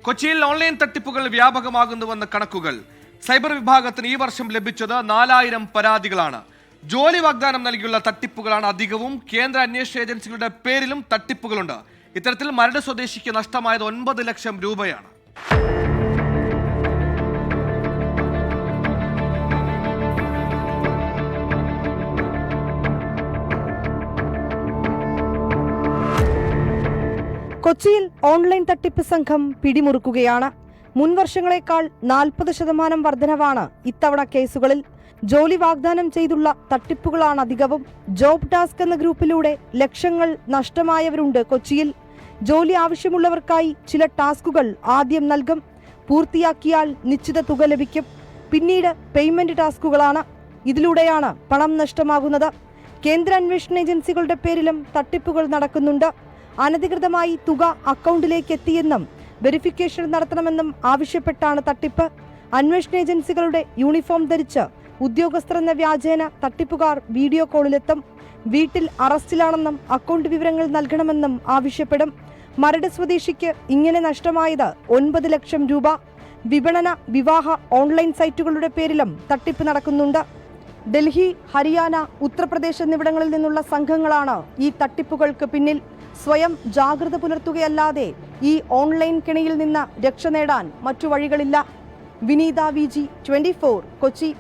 കൊച്ചിയിൽ ഓൺലൈൻ തട്ടിപ്പുകൾ വ്യാപകമാകുന്നുവെന്ന് കണക്കുകൾ. സൈബർ വിഭാഗത്തിന് ഈ വർഷം ലഭിച്ചത് 4000 പരാതികളാണ്. ജോലി വാഗ്ദാനം നൽകിയുള്ള തട്ടിപ്പുകളാണ് അധികവും. കേന്ദ്ര അന്വേഷണ ഏജൻസികളുടെ പേരിലും തട്ടിപ്പുകളുണ്ട്. ഇത്തരത്തിൽ മരട് സ്വദേശിക്ക് നഷ്ടമായത് 9 ലക്ഷം രൂപയാണ്. കൊച്ചിയിൽ ഓൺലൈൻ തട്ടിപ്പ് സംഘം പിടിമുറുക്കുകയാണ്. മുൻവർഷങ്ങളെക്കാൾ 40% വർധനവാണ് ഇത്തവണ കേസുകളിൽ. ജോലി വാഗ്ദാനം ചെയ്തുള്ള തട്ടിപ്പുകളാണ് അധികവും. ജോബ് ടാസ്ക് എന്ന ഗ്രൂപ്പിലൂടെ ലക്ഷങ്ങൾ നഷ്ടമായവരുണ്ട് കൊച്ചിയിൽ. ജോലി ആവശ്യമുള്ളവർക്കായി ചില ടാസ്കുകൾ ആദ്യം നൽകും. പൂർത്തിയാക്കിയാൽ നിശ്ചിത തുക ലഭിക്കും. പിന്നീട് പേയ്മെന്റ് ടാസ്കുകളാണ്. ഇതിലൂടെയാണ് പണം നഷ്ടമാകുന്നത്. കേന്ദ്ര അന്വേഷണ ഏജൻസികളുടെ പേരിലും തട്ടിപ്പുകൾ നടക്കുന്നുണ്ട്. അനധികൃതമായി തുക അക്കൗണ്ടിലേക്ക് എത്തിയെന്നും വെരിഫിക്കേഷൻ നടത്തണമെന്നും ആവശ്യപ്പെട്ടാണ് തട്ടിപ്പ്. അന്വേഷണ ഏജൻസികളുടെ യൂണിഫോം ധരിച്ച് ഉദ്യോഗസ്ഥർ എന്ന വ്യാജേന തട്ടിപ്പുകാർ വീഡിയോ കോളിലെത്തും. വീട്ടിൽ അറസ്റ്റിലാണെന്നും അക്കൗണ്ട് വിവരങ്ങൾ നൽകണമെന്നും ആവശ്യപ്പെടും. മരട് സ്വദേശിക്ക് ഇങ്ങനെ നഷ്ടമായത് 9 ലക്ഷം രൂപ. വിപണന, വിവാഹ ഓൺലൈൻ സൈറ്റുകളുടെ പേരിലും തട്ടിപ്പ് നടക്കുന്നുണ്ട്. ഡൽഹി, ഹരിയാന, ഉത്തർപ്രദേശ് എന്നിവിടങ്ങളിൽ നിന്നുള്ള സംഘങ്ങളാണ് ഈ തട്ടിപ്പുകൾക്ക് പിന്നിൽ. സ്വയം ജാഗ്രത പുലർത്തുകയല്ലാതെ ഈ ഓൺലൈൻ കെണിയിൽ നിന്ന് രക്ഷ നേടാൻ മറ്റു വഴികളില്ല. വിനീത VG, 24, കൊച്ചി.